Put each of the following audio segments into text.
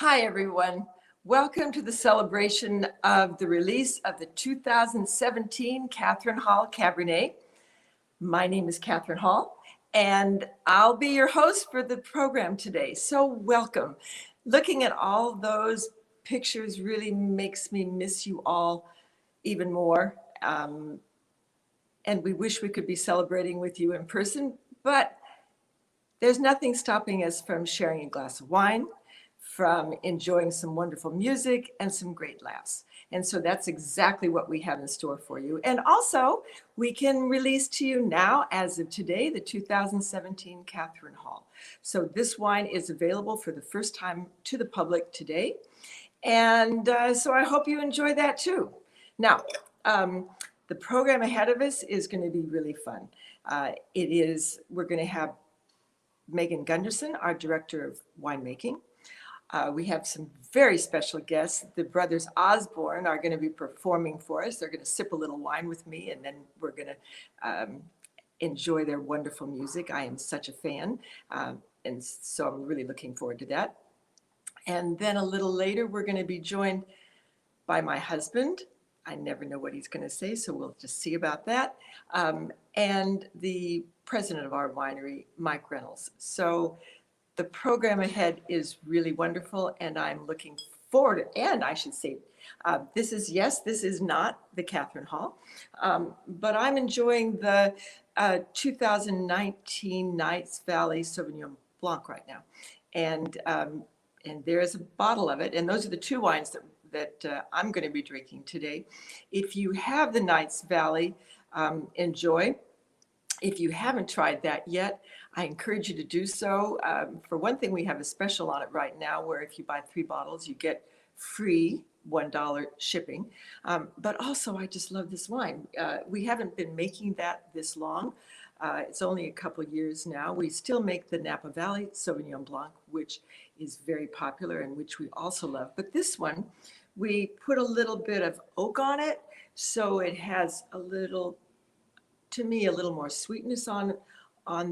Hi, everyone. Welcome to the celebration of the release of the 2017 Kathryn Hall Cabernet. My name is Kathryn Hall, and I'll be your host for the program today. So welcome. Looking at all those pictures really makes me miss you all even more. And we wish we could be celebrating with you in person, but there's nothing stopping us from sharing a glass of wine, from enjoying some wonderful music and some great laughs. And so that's exactly what we have in store for you. And also, we can release to you now, as of today, the 2017 Kathryn Hall. So this wine is available for the first time to the public today. And so I hope you enjoy that too. Now, the program ahead of us is going to be really fun. We're going to have Megan Gunderson, our director of winemaking. We have some very special guests. The Brothers Osborne are going to be performing for us. They're going to sip a little wine with me, and then we're going to enjoy their wonderful music. I am such a fan, and so I'm really looking forward to that. And then a little later, we're going to be joined by my husband. I never know what he's going to say, so we'll just see about that. And the president of our winery, Mike Reynolds. So the program ahead is really wonderful, and I'm looking forward. And I should say, this is not the Kathryn Hall, but I'm enjoying the 2019 Nights Valley Sauvignon Blanc right now. And there is a bottle of it, and those are the two wines that I'm going to be drinking today. If you have the Nights Valley, enjoy. If you haven't tried that yet, I encourage you to do so. For one thing, we have a special on it right now where if you buy 3 bottles, you get free $1 shipping. But also, I just love this wine. We haven't been making that this long. It's only a couple of years now. We still make the Napa Valley Sauvignon Blanc, which is very popular and which we also love. But this one, we put a little bit of oak on it, so it has a little more sweetness on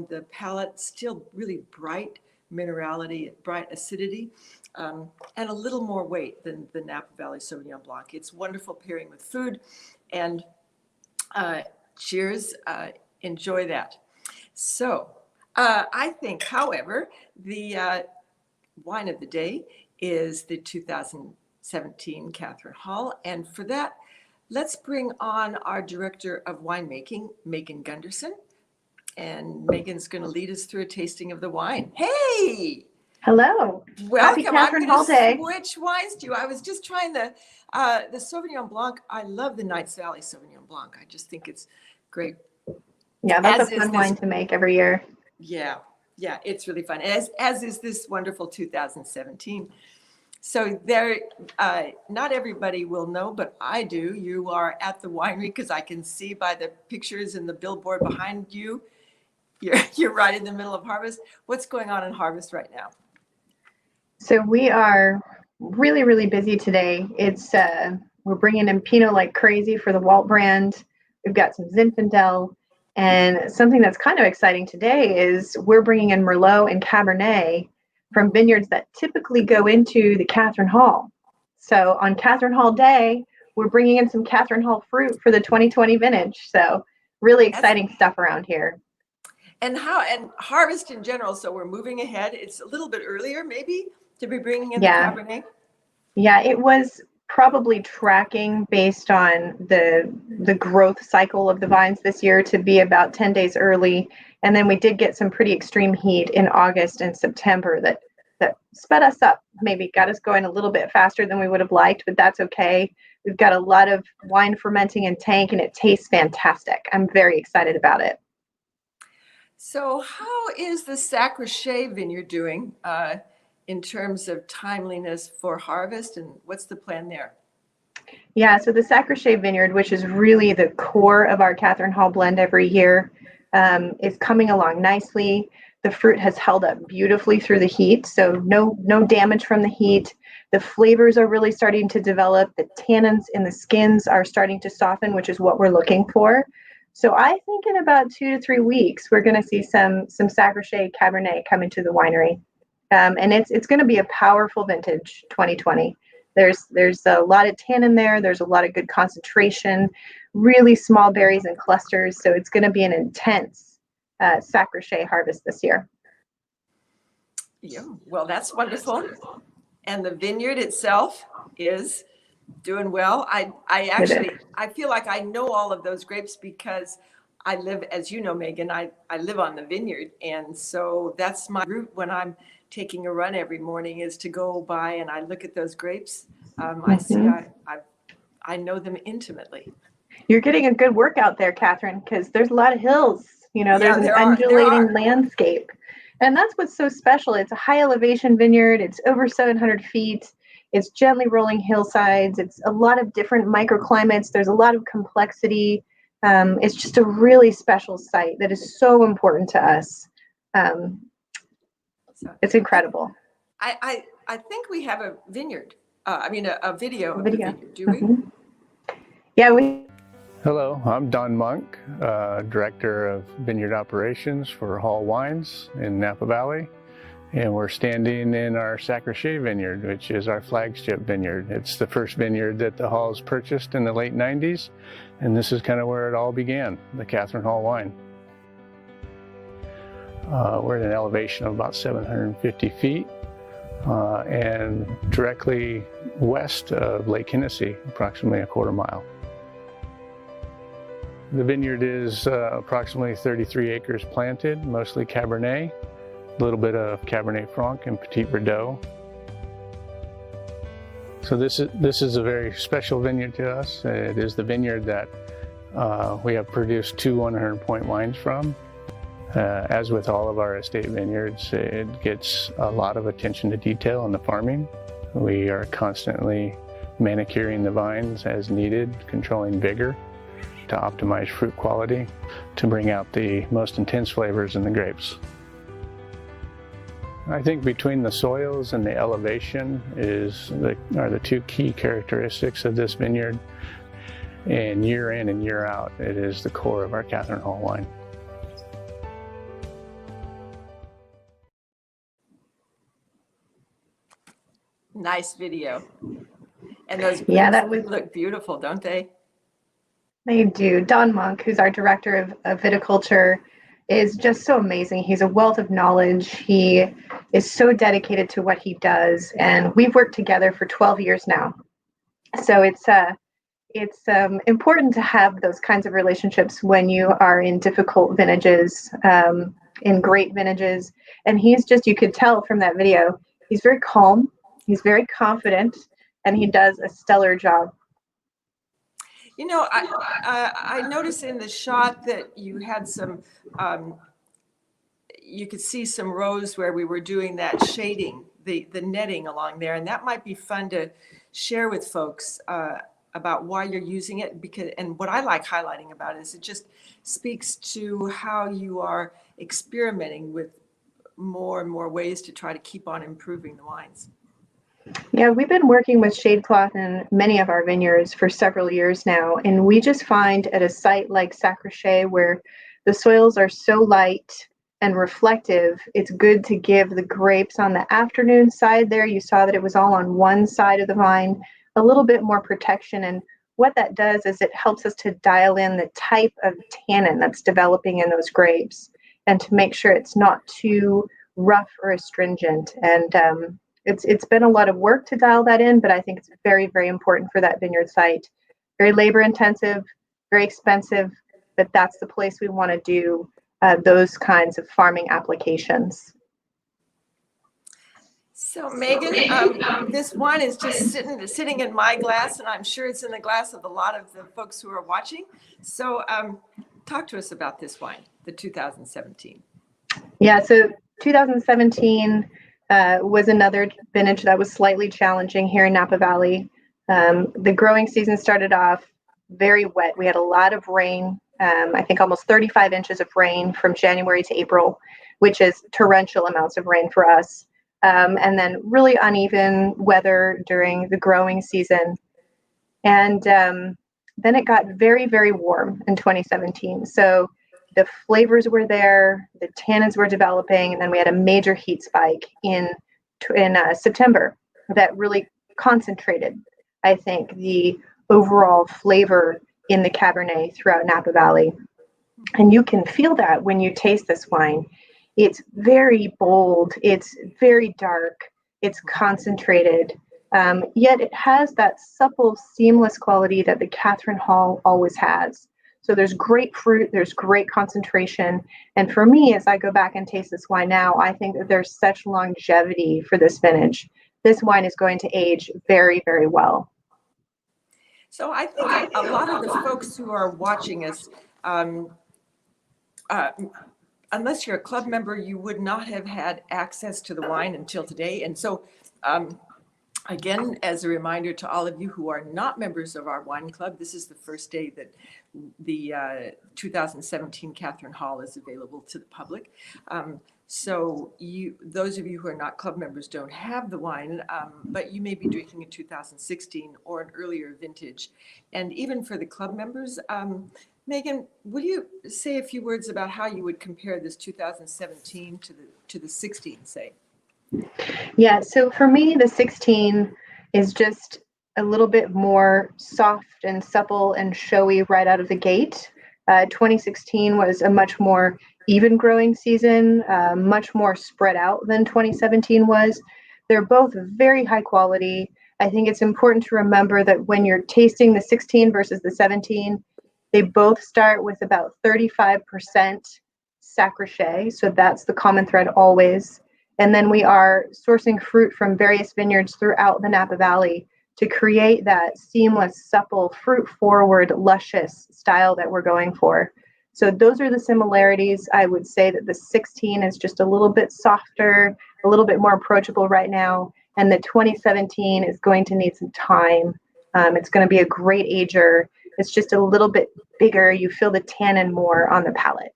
the palate, still really bright minerality, bright acidity, and a little more weight than the Napa Valley Sauvignon Blanc. It's wonderful pairing with food, and cheers, enjoy that. So I think, however, the wine of the day is the 2017 Kathryn Hall, and for that, let's bring on our director of winemaking, Megan Gunderson. And Megan's going to lead us through a tasting of the wine. Hey! Hello. Welcome. Happy Kathryn Hall Day. Switch wines to you. I was just trying the Sauvignon Blanc. I love the Nights Valley Sauvignon Blanc. I just think it's great. Yeah, that's a fun wine to make every year. Yeah, it's really fun. As is this wonderful 2017. So there, not everybody will know, but I do. You are at the winery because I can see by the pictures and the billboard behind you. You're right in the middle of harvest. What's going on in harvest right now? So we are really, really busy today. It's we're bringing in Pinot like crazy for the Walt brand. We've got some Zinfandel, and something that's kind of exciting today is we're bringing in Merlot and Cabernet from vineyards that typically go into the Kathryn Hall. So on Kathryn Hall Day, we're bringing in some Kathryn Hall fruit for the 2020 vintage. So really exciting stuff around here. And harvest in general. So we're moving ahead. It's a little bit earlier, maybe, to be bringing in the Cabernet. Yeah, it was probably tracking based on the growth cycle of the vines this year to be about 10 days early. And then we did get some pretty extreme heat in August and September that sped us up, maybe got us going a little bit faster than we would have liked, but that's okay. We've got a lot of wine fermenting in tank, and it tastes fantastic. I'm very excited about it. So how is the Sacre vineyard doing in terms of timeliness for harvest, and what's the plan there? Yeah, so the Sacre vineyard, which is really the core of our Kathryn Hall blend every year, is coming along nicely. The fruit has held up beautifully through the heat, so no damage from the heat. The flavors are really starting to develop. The tannins in the skins are starting to soften, which is what we're looking for. So I think in about 2 to 3 weeks, we're going to see some Sacre Cabernet come into the winery. And it's going to be a powerful vintage 2020. There's a lot of tannin there. There's a lot of good concentration, really small berries and clusters. So it's going to be an intense Sacre harvest this year. Yeah, well, that's wonderful. And the vineyard itself is doing well. I actually, I feel like I know all of those grapes because I live, as you know, Megan, I live on the vineyard. And so that's my route when I'm taking a run every morning, is to go by and I look at those grapes. I see, I know them intimately. You're getting a good workout there, Kathryn, because there's a lot of hills. Yeah, There's an undulating landscape. And that's what's so special. It's a high elevation vineyard. It's over 700 feet. It's gently rolling hillsides. It's a lot of different microclimates. There's a lot of complexity. It's just a really special site that is so important to us. It's incredible. I think we have a vineyard. I mean, a video of the vineyard. Do we? Mm-hmm. Yeah, we. Hello, I'm Don Monk, Director of Vineyard Operations for Hall Wines in Napa Valley. And we're standing in our Sacre vineyard, which is our flagship vineyard. It's the first vineyard that the Halls purchased in the late 90s. And this is kind of where it all began, the Kathryn Hall wine. We're at an elevation of about 750 feet and directly west of Lake Hennessy, approximately a quarter mile. The vineyard is approximately 33 acres planted, mostly Cabernet, a little bit of Cabernet Franc and Petit Verdot. So this is a very special vineyard to us. It is the vineyard that we have produced 2 100-point wines from. As with all of our estate vineyards, it gets a lot of attention to detail in the farming. We are constantly manicuring the vines as needed, controlling vigor to optimize fruit quality, to bring out the most intense flavors in the grapes. I think between the soils and the elevation are the 2 key characteristics of this vineyard. And year in and year out, it is the core of our Kathryn Hall wine. Nice video. And those grapes look beautiful, don't they? They do. Don Monk, who's our director of viticulture, is just so amazing. He's a wealth of knowledge. He is so dedicated to what he does, and we've worked together for 12 years now. So it's important to have those kinds of relationships when you are in difficult vintages, in great vintages. And you could tell from that video, he's very calm, he's very confident, and he does a stellar job. I noticed in the shot that you had some, you could see some rows where we were doing that shading, the netting along there, and that might be fun to share with folks about why you're using it. And what I like highlighting about it is it just speaks to how you are experimenting with more and more ways to try to keep on improving the wines. Yeah, we've been working with shade cloth in many of our vineyards for several years now, and we just find at a site like Sacre where the soils are so light and reflective, it's good to give the grapes on the afternoon side there. You saw that it was all on one side of the vine, a little bit more protection. And what that does is it helps us to dial in the type of tannin that's developing in those grapes and to make sure it's not too rough or astringent. And it's been a lot of work to dial that in, but I think it's very, very important for that vineyard site. Very labor intensive, very expensive, but that's the place we want to do those kinds of farming applications. So Megan, this wine is just sitting in my glass, and I'm sure it's in the glass of a lot of the folks who are watching. So talk to us about this wine, the 2017. Yeah, so 2017 was another vintage that was slightly challenging here in Napa Valley. The growing season started off very wet. We had a lot of rain, I think almost 35 inches of rain from January to April, which is torrential amounts of rain for us. And then really uneven weather during the growing season. And then it got very, very warm in 2017. So the flavors were there, the tannins were developing, and then we had a major heat spike in September that really concentrated, I think, the overall flavor in the Cabernet throughout Napa Valley. And you can feel that when you taste this wine. It's very bold, it's very dark, it's concentrated, yet it has that supple, seamless quality that the Kathryn Hall always has. So there's great fruit, there's great concentration. And for me, as I go back and taste this wine now, I think that there's such longevity for this vintage. This wine is going to age very, very well. So I think a lot of the folks who are watching us, unless you're a club member, you would not have had access to the wine until today. And so, again, as a reminder to all of you who are not members of our wine club, this is the first day that the 2017 Kathryn Hall is available to the public. So those of you who are not club members don't have the wine, but you may be drinking a 2016 or an earlier vintage. And even for the club members, Megan, will you say a few words about how you would compare this 2017 to the 16, say? Yeah, so for me, the 16 is just a little bit more soft and supple and showy right out of the gate. 2016 was a much more even growing season, much more spread out than 2017 was. They're both very high quality. I think it's important to remember that when you're tasting the 16 versus the 17, they both start with about 35% Sacrochet, so that's the common thread always. And then we are sourcing fruit from various vineyards throughout the Napa Valley to create that seamless, supple, fruit-forward, luscious style that we're going for. So those are the similarities. I would say that the 16 is just a little bit softer, a little bit more approachable right now, and the 2017 is going to need some time. It's going to be a great ager. It's just a little bit bigger. You feel the tannin more on the palate.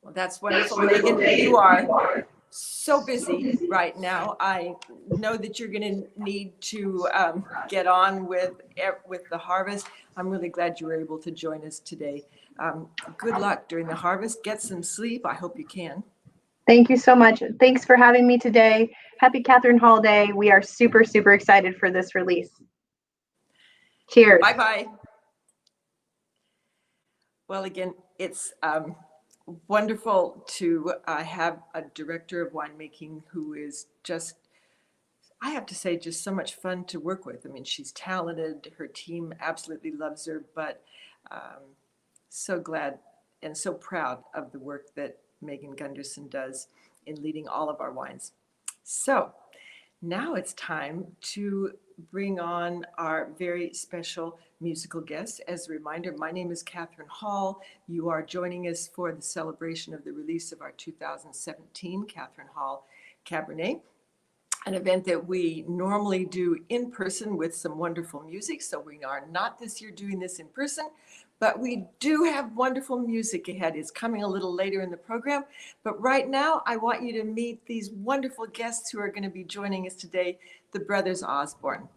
Well, that's wonderful, Megan. You are so busy right now. I know that you're going to need to get on with the harvest. I'm really glad you were able to join us today. Good luck during the harvest. Get some sleep. I hope you can. Thank you so much. Thanks for having me today. Happy Kathryn Hall Day. We are super, super excited for this release. Cheers. Bye-bye. Well, again, it's wonderful to have a director of winemaking who is just, I have to say, just so much fun to work with. I mean, she's talented. Her team absolutely loves her, but so glad and so proud of the work that Megan Gunderson does in leading all of our wines. So now it's time to bring on our very special musical guest. As a reminder, my name is Kathryn Hall. You are joining us for the celebration of the release of our 2017 Kathryn Hall Cabernet, an event that we normally do in person with some wonderful music. So we are not this year doing this in person, but we do have wonderful music ahead. It's coming a little later in the program. But right now, I want you to meet these wonderful guests who are going to be joining us today, the Brothers Osborne.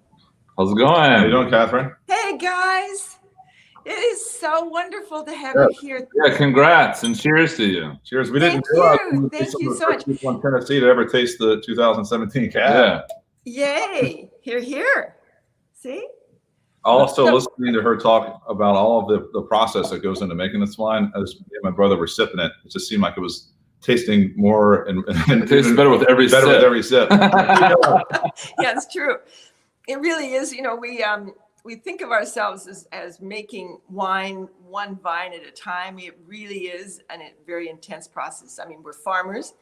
How's it going? How you doing, Kathryn? Hey, guys. It is so wonderful to have you here. Yeah, congrats and cheers to you. Cheers. We Thank didn't realize you. Thank you so much. People in Tennessee to ever taste the 2017 Cab. Yeah. Yay. Hear, hear. See? Also, listening to her talk about all of the process that goes into making this wine, as me and my brother were sipping it, it just seemed like it was tasting more and it tastes better with every sip. With every sip. Yeah, it's true. It really is. You know, we think of ourselves as making wine, one vine at a time. It really is a very intense process. I mean, we're farmers,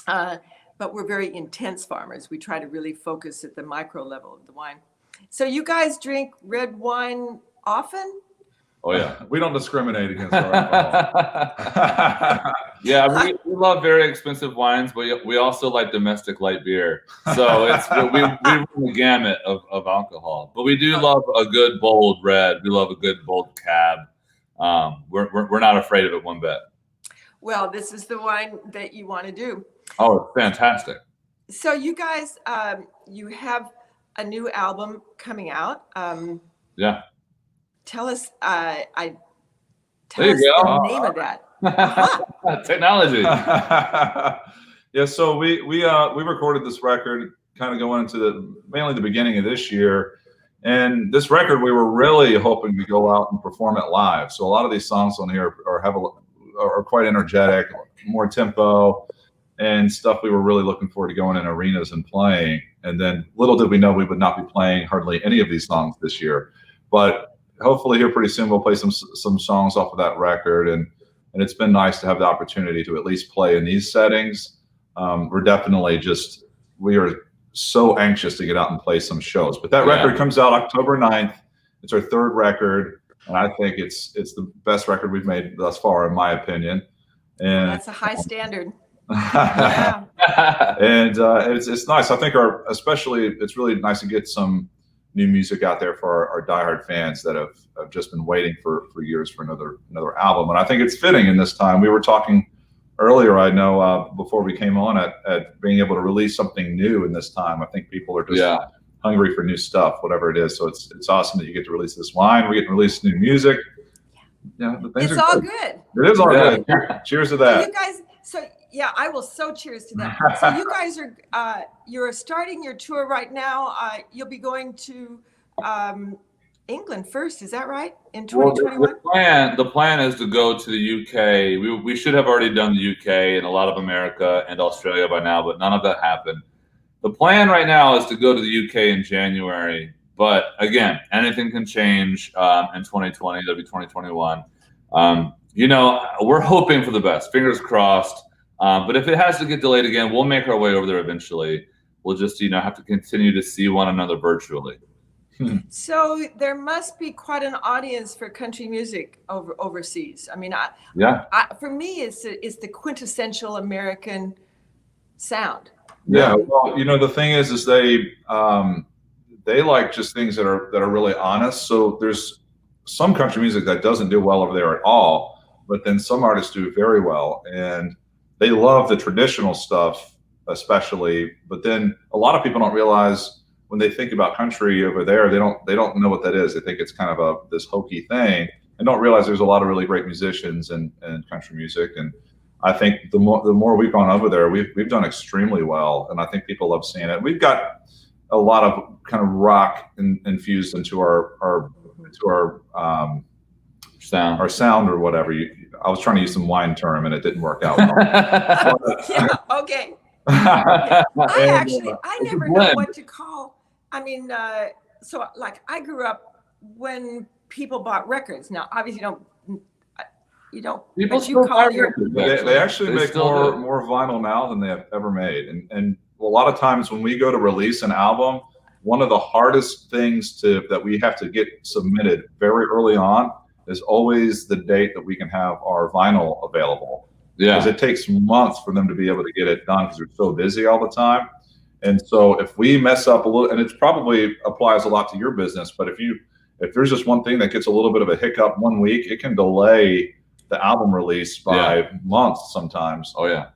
but we're very intense farmers. We try to really focus at the micro level of the wine. So you guys drink red wine often? Oh, yeah. We don't discriminate against our alcohol. Yeah, we love very expensive wines, but we also like domestic light beer. So we run the gamut of alcohol. But we do love a good bold red. We love a good bold cab. We're not afraid of it one bit. Well, this is the wine that you want to do. Oh, it's fantastic. So you guys, you have a new album coming out. Yeah. Tell us, Tell There us you go. the name of that. Technology. Yeah, so we recorded this record kind of going into mainly the beginning of this year, and this record we were really hoping to go out and perform it live. So a lot of these songs on here are quite energetic, more tempo, and stuff we were really looking forward to going in arenas and playing. And then little did we know we would not be playing hardly any of these songs this year, but hopefully here pretty soon we'll play some songs off of that record, and it's been nice to have the opportunity to at least play in these settings. We are so anxious to get out and play some shows. But that record comes out October 9th. It's our third record, and I think it's the best record we've made thus far, in my opinion. And That's a high standard. yeah. And it's nice. I think it's really nice to get some new music out there for our diehard fans that have just been waiting for years for another album. And I think it's fitting in this time. We were talking earlier, I know, before we came on, at being able to release something new in this time. I think people are just hungry for new stuff, whatever it is. So it's awesome that you get to release this wine. We get to release new music. Yeah, It's all good. It is all good. Cheers to that. So you guys, I will cheers to that. So you guys you're starting your tour right now. You'll be going to England first, is that right? In 2021? Well, the plan is to go to the UK. We should have already done the UK and a lot of America and Australia by now, but none of that happened. The plan right now is to go to the UK in January, but again, anything can change in 2020. That'll be 2021. We're hoping for the best. Fingers crossed. But if it has to get delayed again, we'll make our way over there eventually. We'll just, have to continue to see one another virtually. So there must be quite an audience for country music overseas. I mean, for me, it's the quintessential American sound. Yeah. Well, the thing is they like just things that are really honest. So there's some country music that doesn't do well over there at all, but then some artists do very well, and they love the traditional stuff, especially. But then a lot of people don't realize, when they think about country over there, they don't know what that is. They think it's kind of this hokey thing, and don't realize there's a lot of really great musicians in country music. And I think the more we've gone over there, we've done extremely well, and I think people love seeing it. We've got a lot of kind of rock infused into our sound or whatever. I was trying to use some wine term, and it didn't work out well. Okay. I never know what to call. I mean, so like I grew up when people bought records. Now, obviously, you don't. People still call they actually make more vinyl now than they have ever made, and a lot of times when we go to release an album, one of the hardest things that we have to get submitted very early on is always the date that we can have our vinyl available. Yeah, because it takes months for them to be able to get it done because they're so busy all the time. And so if we mess up a little, and it probably applies a lot to your business, but if there's just one thing that gets a little bit of a hiccup one week, it can delay the album release by months sometimes. Oh yeah.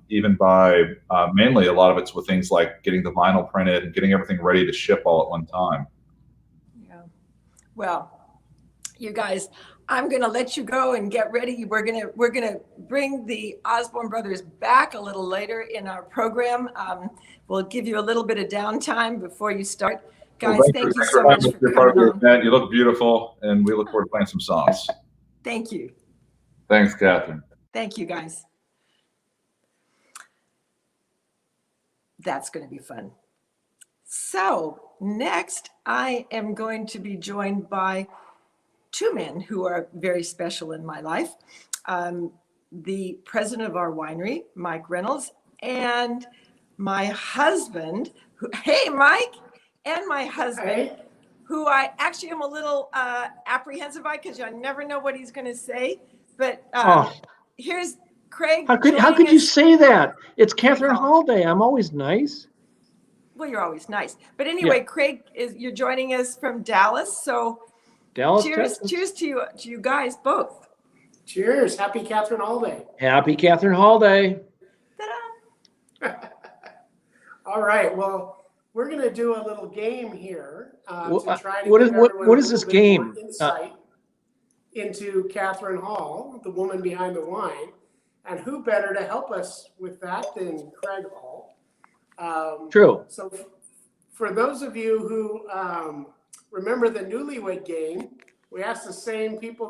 Even by mainly a lot of it's with things like getting the vinyl printed and getting everything ready to ship all at one time. Yeah. Well, you guys, I'm going to let you go and get ready. We're going to bring the Osborne brothers back a little later in our program. We'll give you a little bit of downtime before you start. Guys, thank you so much for coming on. You look beautiful, and we look forward to playing some songs. Thank you. Thanks, Kathryn. Thank you, guys. That's going to be fun. So next, I am going to be joined by two men who are very special in my life. The president of our winery, Mike Reynolds, and my husband, hey, Mike, and my husband, who I actually am a little apprehensive by because I never know what he's going to say. But here's Craig. How could you say that? It's Kathryn Hall Day. I'm always nice. Well, you're always nice. But anyway, Craig, you're joining us from Dallas. So Dallas, cheers to you guys both. Cheers. Happy Kathryn Hall Day. Happy Kathryn Hall Day. Ta-da. All right. Well, we're going to do a little game here to try to what is this game? into Kathryn Hall, the woman behind the wine. And who better to help us with that than Craig Hall? True. So for those of you who remember the Newlywed Game, we asked two people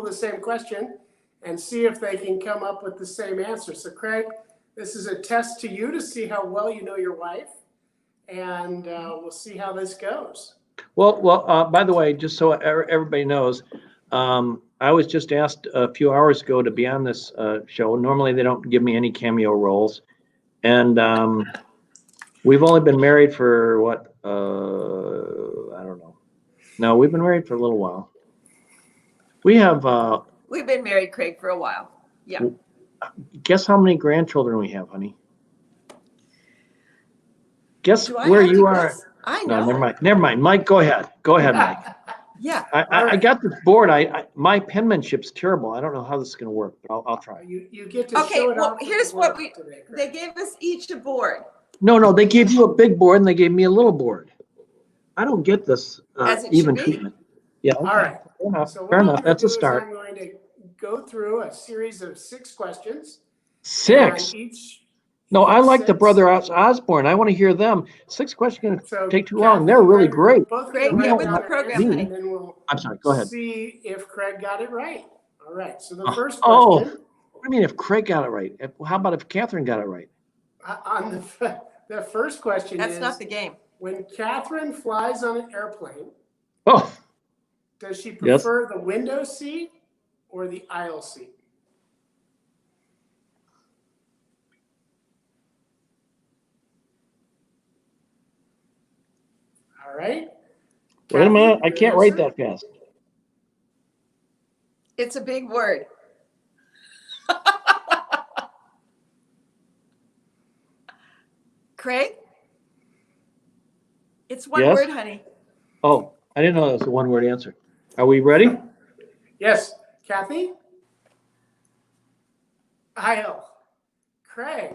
the same question and see if they can come up with the same answer. So Craig, this is a test to you to see how well you know your wife, and we'll see how this goes. Well, by the way, just so everybody knows, I was just asked a few hours ago to be on this show. Normally, they don't give me any cameo roles, and we've only been married for what? I don't know. No, we've been married for a little while. We have. We've been married, Craig, for a while. Yeah. Guess how many grandchildren we have, honey? Guess Do I where have to you are. guess? I know. No, never mind. Never mind. Mike, go ahead. Go ahead, Mike. Yeah. I got this board. My penmanship's terrible. I don't know how this is going to work, but I'll try. You get to Okay, show it well, off. here's what they gave us each a board. No, they gave you a big board and they gave me a little board. I don't get this As it even should be. treatment. Yeah. Okay. All right. Fair enough. So what Fair I'm enough. gonna That's a do is start. I'm going to go through a series of 6 questions. 6. And each No, I like the 6. Brothers Osborne. I want to hear them. 6 questions going to So take too long. Kathy They're and really Craig, great. both Craig, gonna get write with down the their program, answer, honey. and then we'll I'm sorry. Go ahead. see if Craig got it right. All right. So the Oh, first oh. question What do you mean if Craig got it right? How about if Kathryn got it right? on the first question That's is, not the game. when Kathryn flies on an airplane, Oh, does she Yes. prefer the window seat or the aisle seat? All right. wait a minute. Kathy, I your can't write answer? that fast. It's a big word. Craig? It's one Yes? word, honey. Oh, I didn't know that was a one-word answer. Are we ready? Yes. Kathy? Aisle. Craig?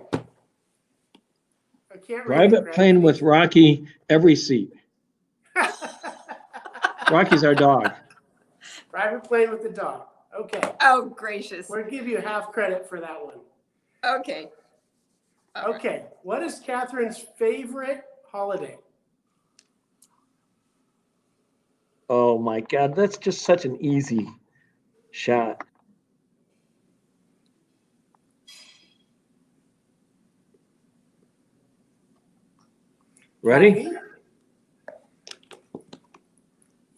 I can't read it, Private Craig. plane with Rocky, every seat. Rocky's our dog. Private plane with the dog. Okay. Oh, gracious. We'll give you half credit for that one. Okay. All right. Okay. What is Kathryn's favorite holiday? Oh my God, that's just such an easy shot. Ready? Kathy?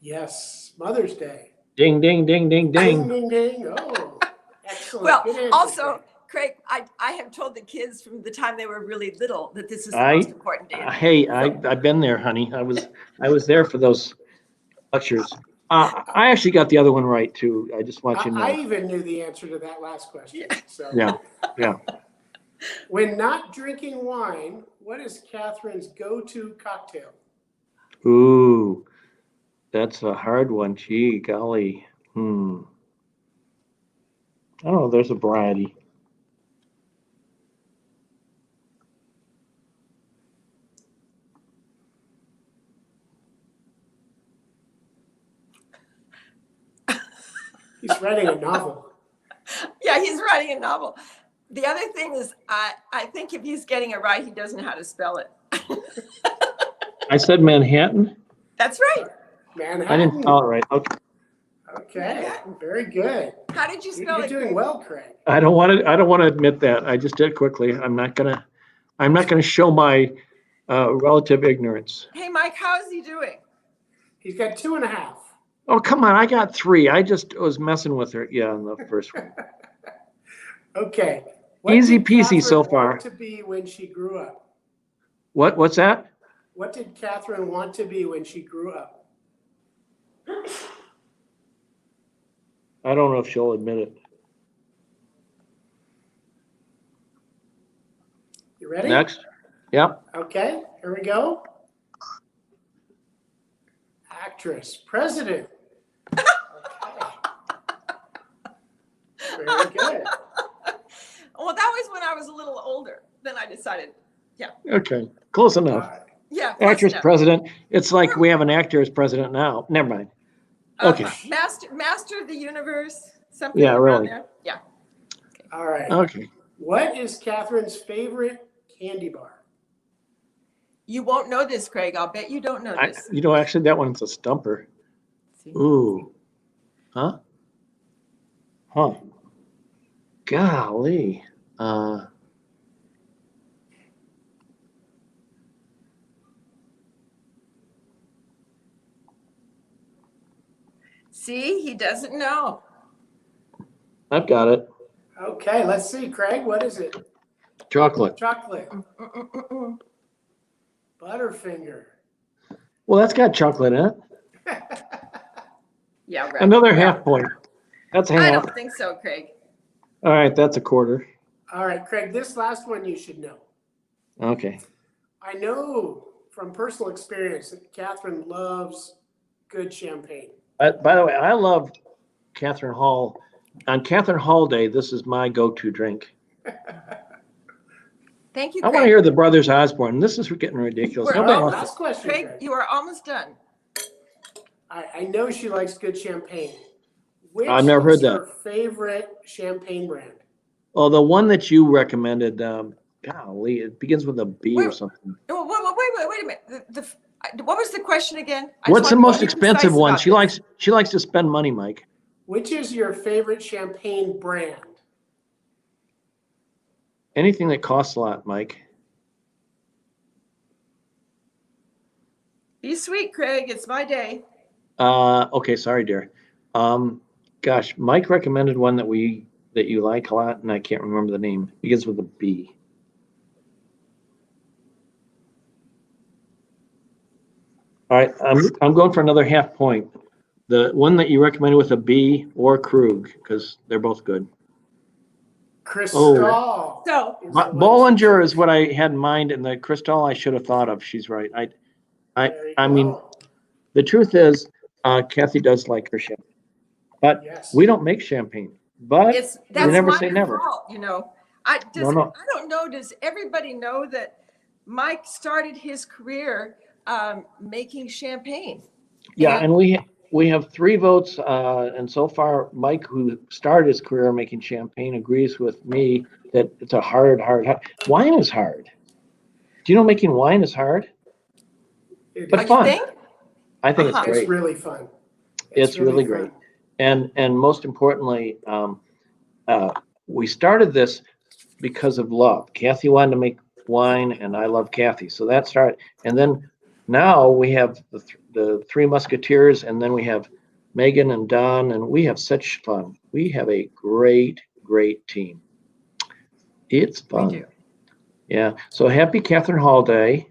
Yes. Mother's Day. Ding, ding, ding, ding, Ding, ding. ding, ding. Oh, excellent. Well, Good answer, also, Craig. Craig, I have told the kids from the time they were really little that this is the I- most important day. Hey, I've been there, honey. I was there for those lectures. I actually got the other one right too. I just want you to I know. even knew the answer to that last question. So, Yeah. when not drinking wine, what is Kathryn's go-to cocktail? Ooh, that's a hard one. Gee, golly. I don't know. There's a variety. He's writing a novel. Yeah, he's writing a novel. The other thing is, I think if he's getting it right, he doesn't know how to spell it. I said Manhattan. That's right. Manhattan. I didn't spell it right. Okay. Okay, very good. How did you spell You're it? doing Craig? well, Craig. I don't want to admit that. I just did quickly. I'm not gonna show my relative ignorance. Hey, Mike, how is he doing? He's got 2.5. Oh, come on. I got 3. I just was messing with her. Yeah, in the first one. Okay. Easy did peasy Kathryn so want far. to be when she grew up? What's that? What did Kathryn want to be when she grew up? I don't know if she'll admit it. You ready? Next. Yep. Okay, here we go. Actress, president. Okay. Very good. Well, that was when I was a little older. Then I decided, Okay. Close enough. All right. yeah. close Actress enough. president. It's like we have an actor as president now. Never mind. Okay. Master of the universe. Something Yeah, around really. there. Yeah. All right. Okay. What is Kathryn's favorite candy bar? You won't know this, Craig. I'll bet you don't know this. Actually, that one's a stumper. See? Ooh. Huh? Huh. Golly. See, he doesn't know. I've got it. Okay, let's see, Craig. What is it? Chocolate. Chocolate. Mm-mm-mm-mm. Butterfinger. Well, that's got chocolate in it. Yeah, right. Another Well, half point. That's I half. don't think so, Craig. All right, that's a quarter. All right, Craig, this last one you should know. Okay. I know from personal experience that Kathryn loves good champagne. By the way, I love Kathryn Hall. On Kathryn Hall Day, this is my go-to drink. Thank you, I Craig. want to hear the Brothers Osborne. This is getting ridiculous. We're- Nobody All right, wants last question, Craig, Craig. you are almost done. I know she likes good champagne. Which I've never is heard her favorite champagne brand? Oh, the one that you recommended, golly, it begins with a B or Wait. something. Wait a minute. What was the question again? I What's just the want most to be expensive precise one? about this. She likes to spend money, Mike. Which is your favorite champagne brand? Anything that costs a lot, Mike. Be sweet, Craig. It's my day. Okay, sorry, dear. Gosh, Mike recommended one that you like a lot, and I can't remember the name. It begins with a B. All right, I'm going for another half point. The one that you recommended with a B or Krug, because they're both good. Cristal. So is the one Bollinger she is what I had in mind, and the Cristal I should have thought of. She's right. There you I mean, go. the truth is, Kathy does like her champagne, but Yes. we don't make champagne. But that's never my say never. fault, No. I don't know. Does everybody know that Mike started his career making champagne? Yeah, and we have 3 votes, and so far, Mike, who started his career making champagne, agrees with me that it's a hard. Wine is hard. Do you know making wine is hard? It But is. fun. Think? I think it's Uh-huh. great. It's really fun. It's really great. And most importantly, we started this because of love. Kathy wanted to make wine, and I love Kathy, so that started. And then now we have the 3 Musketeers, and then we have Megan and Don, and we have such fun. We have a great team. It's fun. We do. Yeah. So happy Kathryn Hall Day.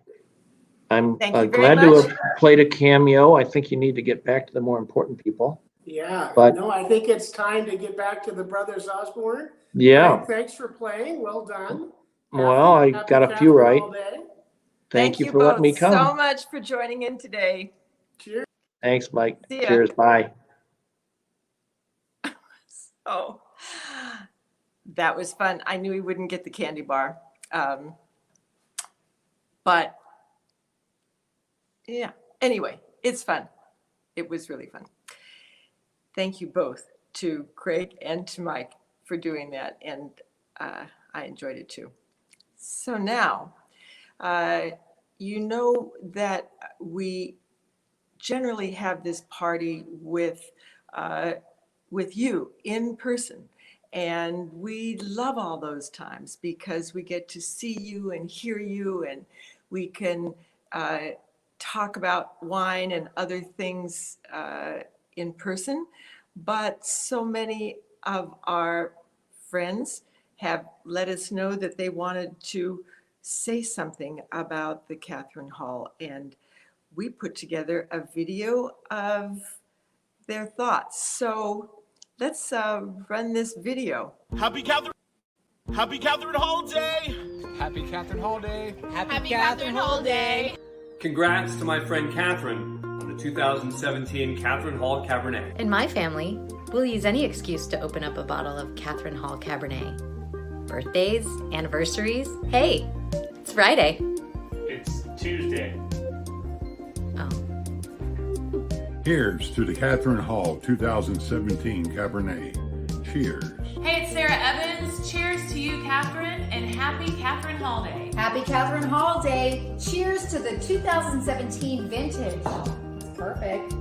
I'm Thank you very glad to much. have played a cameo. I think you need to get back to the more important people. Yeah. But- no, I think it's time to get back to the Brothers Osborne. Yeah. Craig, thanks for playing. Well done. Well, I Happy got a few Kathryn right. Hall Day. Thank you for both letting me come. so much for joining in today. Cheers. Thanks, Mike. See ya. Cheers. Bye. Oh, that was fun. I knew he wouldn't get the candy bar. But yeah, anyway, it's fun. It was really fun. Thank you both to Craig and to Mike for doing that. And I enjoyed it too. So now, you know that we generally have this party with you in person. And we love all those times because we get to see you and hear you, and we can talk about wine and other things in person. But so many of our friends have let us know that they wanted to say something about the Kathryn Hall, and we put together a video of their thoughts. So let's run this video. Happy Kathryn Hall Day! Happy Kathryn Hall Day! Happy Kathryn Hall Day! Congrats to my friend Kathryn on the 2017 Kathryn Hall Cabernet. In my family, we'll use any excuse to open up a bottle of Kathryn Hall Cabernet. Birthdays, anniversaries, hey, it's Friday. It's Tuesday. Oh. Here's to the Kathryn Hall 2017 Cabernet. Cheers. Hey, it's Sarah Evans. Cheers to you, Kathryn, and happy Kathryn Hall Day. Happy Kathryn Hall Day. Cheers to the 2017 vintage. Perfect.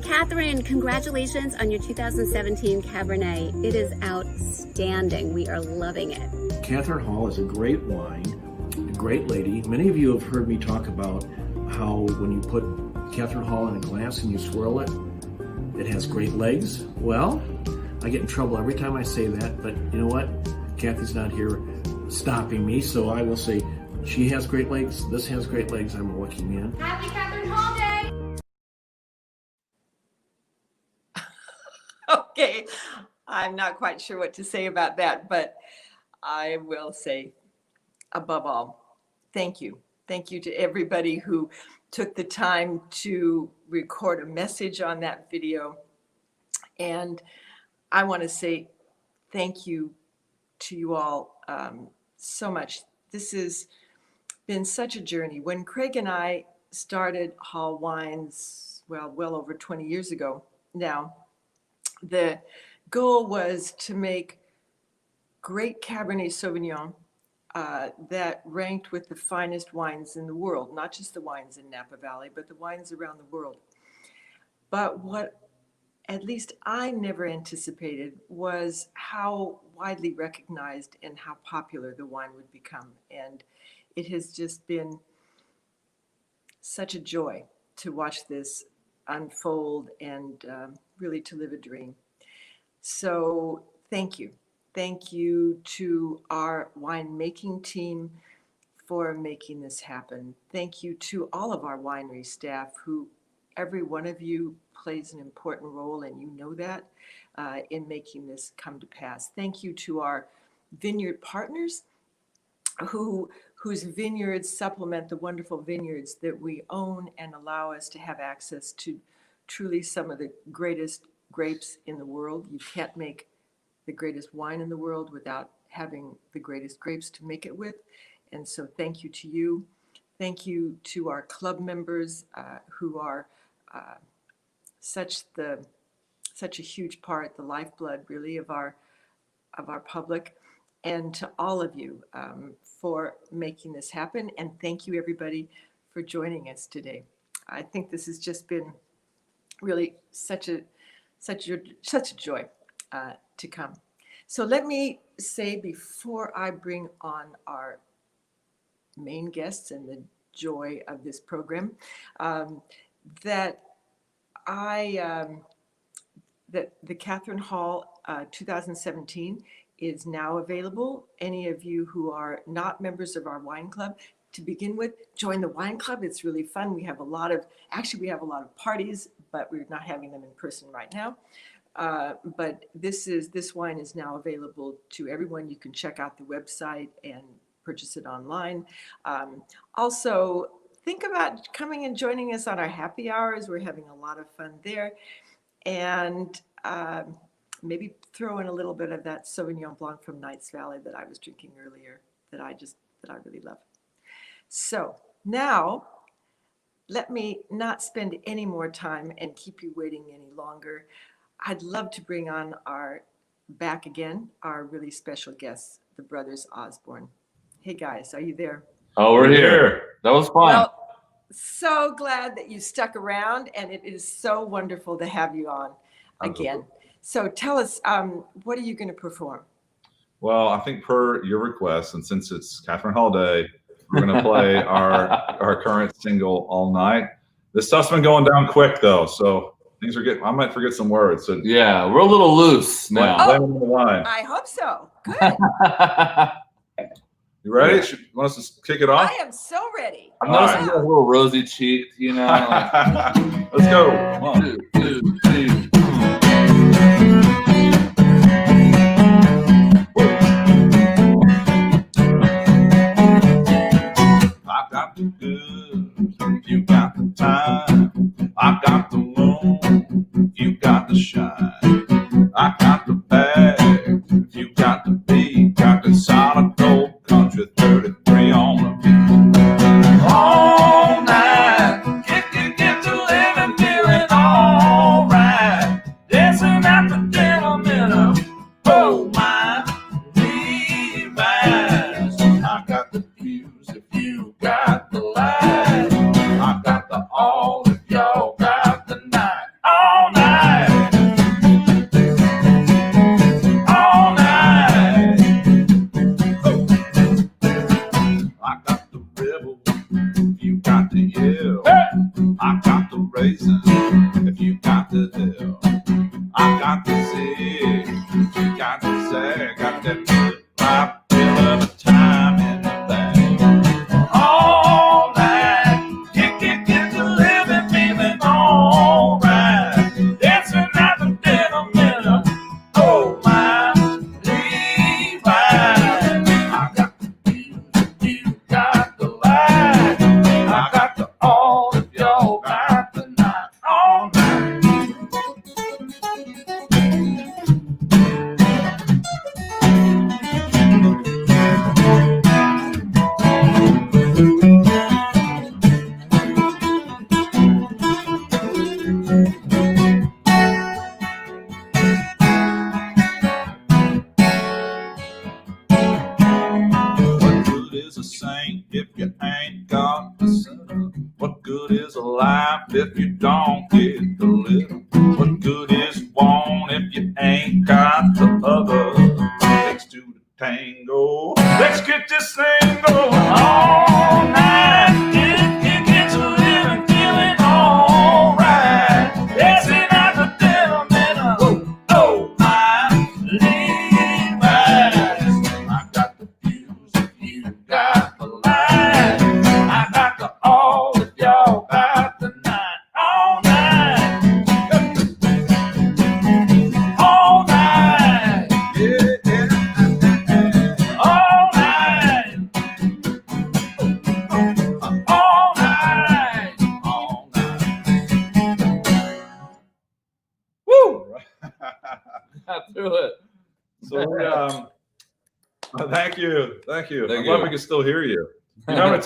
Kathryn, congratulations on your 2017 Cabernet. It is outstanding. We are loving it. Kathryn Hall is a great wine, a great lady. Many of you have heard me talk about how when you put Kathryn Hall in a glass and you swirl it, it has great legs. Well, I get in trouble every time I say that, but you know what? Kathy's not here stopping me, so I will say she has great legs, this has great legs, I'm a lucky man. Happy Kathryn Hall Day! Okay, I'm not quite sure what to say about that, but I will say, above all, thank you. Thank you to everybody who took the time to record a message on that video. And I want to say thank you to you all so much. This has been such a journey. When Craig and I started Hall Wines, well over 20 years ago now, the goal was to make great Cabernet Sauvignon that ranked with the finest wines in the world, not just the wines in Napa Valley, but the wines around the world. But what at least I never anticipated was how widely recognized and how popular the wine would become. And it has just been such a joy to watch this unfold and really to live a dream. So thank you. Thank you to our winemaking team for making this happen. Thank you to all of our winery staff who, every one of you plays an important role, and you know that, in making this come to pass. Thank you to our vineyard partners whose vineyards supplement the wonderful vineyards that we own and allow us to have access to truly some of the greatest grapes in the world. You can't make the greatest wine in the world without having the greatest grapes to make it with. And so thank you to you. Thank you to our club members who are such a huge part, the lifeblood really of our public, and to all of you for making this happen. And thank you everybody for joining us today. I think this has just been really such a joy to come. So let me say, before I bring on our main guests and the joy of this program, that the Kathryn Hall 2017 is now available. Any of you who are not members of our wine club, to begin with, join the wine club. It's really fun. We have a lot of parties, but we're not having them in person right now. But this wine is now available to everyone. You can check out the website and purchase it online. Also, think about coming and joining us on our happy hours. We're having a lot of fun there. And maybe throw in a little bit of that Sauvignon Blanc from Knights Valley that I was drinking earlier that I really love. So now, let me not spend any more time and keep you waiting any longer. I'd love to bring on our really special guests, the Brothers Osborne. Hey guys, are you there? Oh, we're here. That was fun. Well, so glad that you stuck around, and it is so wonderful to have you on again. So tell us, what are you going to perform? Well, I think per your request, and since it's Kathryn Hall Day, we're going to play our current single, All Night. This stuff's been going down quick, though, so things are getting, I might forget some words. So yeah, we're a little loose now. Blame it on the wine. I hope so. Good. You ready? Yeah. You want us to kick it off? I am so ready. I'm noticing you're a little rosy cheeked, you know. Like, let's go. 1, 2, 3. I got the goods, if you got the time. I got the moon, if you got the shine. I got the bag, if you got the beat. Got the solid gold country 33 on the beat. All night, get to living, feeling all having a time in the bag. All night, get to living, feeling all right. Dancing at the dinner minute. Oh my, Levi. I got the music, you got the light. I got the all of y'all got the night, all night. What good is a saint if you ain't got the sun? What good is a life if you don't get the live? What good is one if you ain't got the other? Takes two to tango. Let's get this thing going all night. Get to living, feeling all right. Dancing at the dinner minute. Oh my, Levi's. I got the music, you got the light. I got the all of y'all got the night, all night. All night, yeah. All night. All night. All night. Woo! Got through it. So thank you. Thank I'm glad we can still hear you. You know,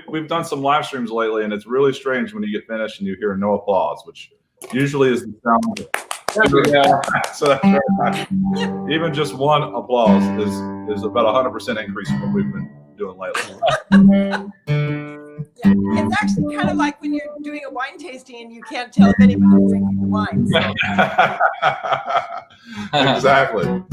we've done some live streams lately, and it's really strange when you get finished and you hear no applause, which usually is the sound. So that's right. Even just one applause is about 100% increase from what we've been doing lately. Yeah, it's actually kind of like when you're doing a wine tasting and you can't tell if anybody's drinking the wine. So. Exactly.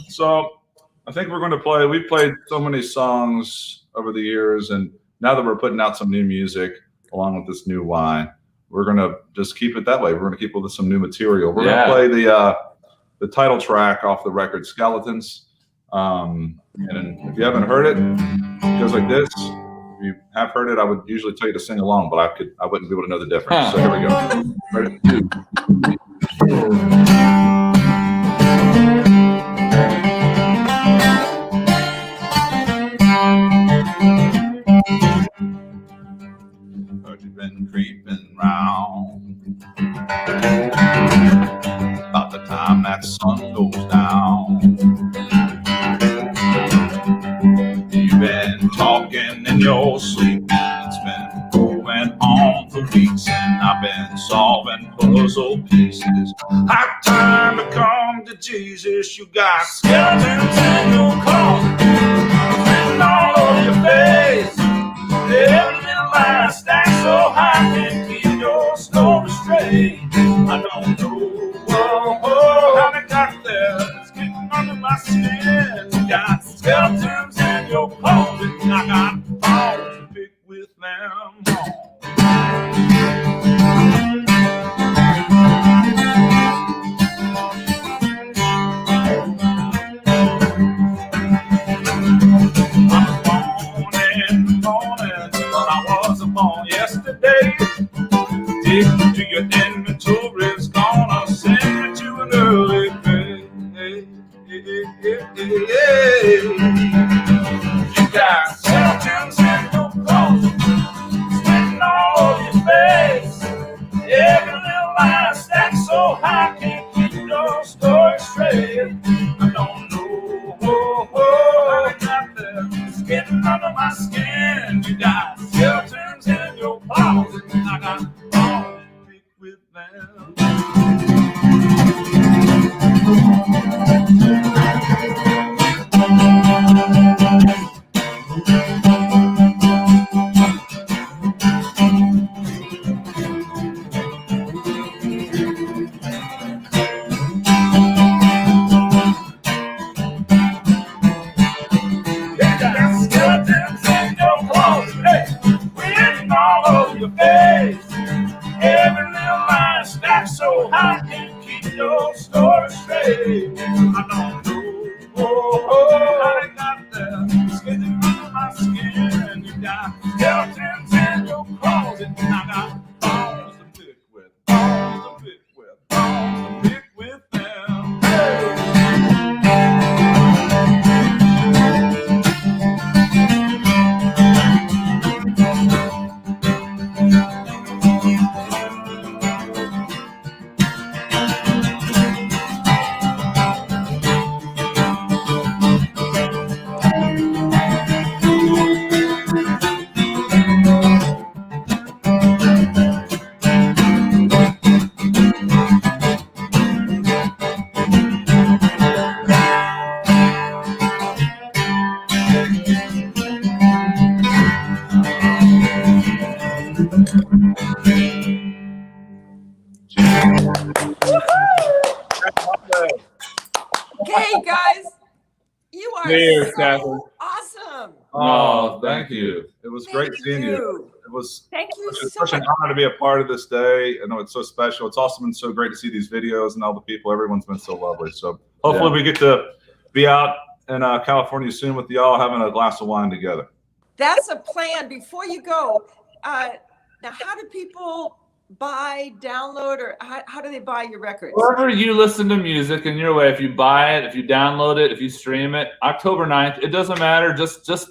So I think we're going to play. We've played so many songs over the years, and now that we're putting out some new music along with this new wine, we're going to just keep it that way. We're going to keep with some new material. We're going to play the title track off the record, Skeletons. And if you haven't heard it, it goes like this. If you have heard it, I would usually tell you to sing along, but I wouldn't be able to know the difference. So here we go. Ready? 2, 3, 4. Heard you've been creeping round about the time that sun goes down. You've been talking in your sleep. It's been going on for weeks, and I've been solving puzzle pieces. High time to come to Jesus. You got skeletons in your closet, written all over your face. Every little lie stacked so high can keep your story straight. I don't know how they got there. It's getting under my skin. You got skeletons in your closet, and I got balls to pick with them. On yesterday, take you to your inventory's gonna send you to an early grave. You got skeletons in your closet, spitting all over your face. Every little lie stacked so high can't keep your story straight. I don't know how they got there. It's getting under my skin. You got skeletons in your closet, and I got all to pick with them. Every little line stacked so high can't keep your story straight. I don't know how they got there. Cheers, Kathryn. Awesome. Oh, thank you. It was great seeing you. It was Thank you such an honor to be a part of this day. I know it's so special. It's also been so great to see these videos and all the people. Everyone's been so lovely. So hopefully we get to be out in California soon with y'all having a glass of wine together. That's a plan. Before you go, now how do people buy, download, or how do they buy your records? Wherever you listen to music in your way, if you buy it, if you download it, if you stream it, October 9th, it doesn't matter. Just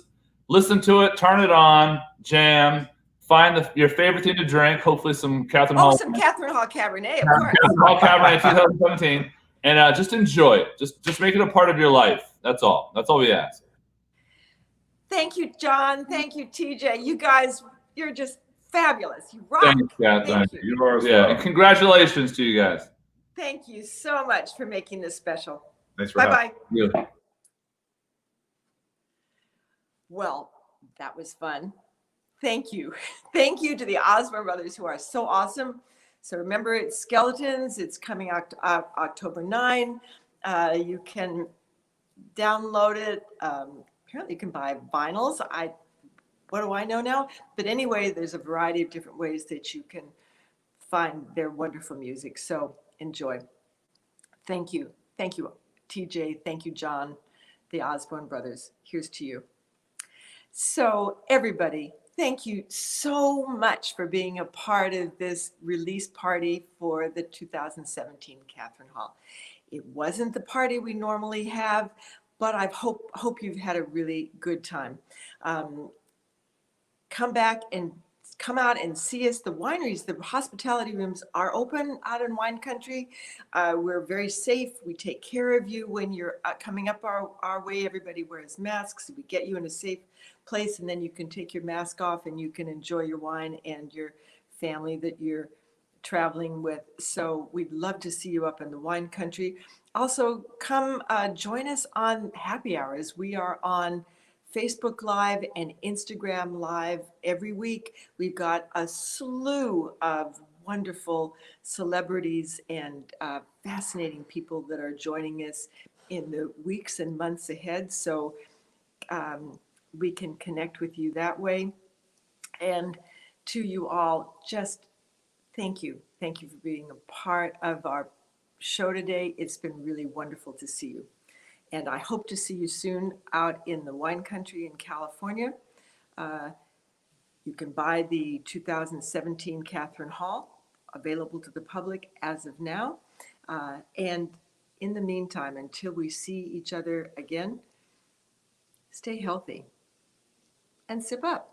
listen to it, turn it on, jam, find your favorite thing to drink, hopefully some Kathryn Hall. Oh, some Kathryn Hall Cabernet, of course. Kathryn Hall Cabernet 2017. And just enjoy it. Just make it a part of your life. That's all. That's all we ask. Thank you, John. Thank you, TJ. You guys, you're just fabulous. You rock. Thanks, Kathryn. Thank you. You are as Yeah, well. and congratulations to you guys. Thank you so much for making this special. Thanks for Bye-bye. Yeah. Well, that was fun. Thank you. Thank you to the Osborne brothers who are so awesome. So remember, it's Skeletons. It's coming out October 9. You can download it. Apparently you can buy vinyls. What do I know now? But anyway, there's a variety of different ways that you can find their wonderful music. So enjoy. Thank you. Thank you, TJ. Thank you, John, the Osborne brothers. Here's to you. So everybody, thank you so much for being a part of this release party for the 2017 Kathryn Hall. It wasn't the party we normally have, but I hope you've had a really good time. Come back and come out and see us. The wineries, the hospitality rooms are open out in wine country. We're very safe. We take care of you when you're coming up our way. Everybody wears masks. We get you in a safe place, and then you can take your mask off and you can enjoy your wine and your family that you're traveling with. So we'd love to see you up in the wine country. Also, come join us on happy hours. We are on Facebook Live and Instagram Live every week. We've got a slew of wonderful celebrities and fascinating people that are joining us in the weeks and months ahead. So we can connect with you that way. And to you all, just thank you. Thank you for being a part of our show today. It's been really wonderful to see you. And I hope to see you soon out in the wine country in California. You can buy the 2017 Kathryn Hall, available to the public as of now. And in the meantime, until we see each other again, stay healthy and sip up.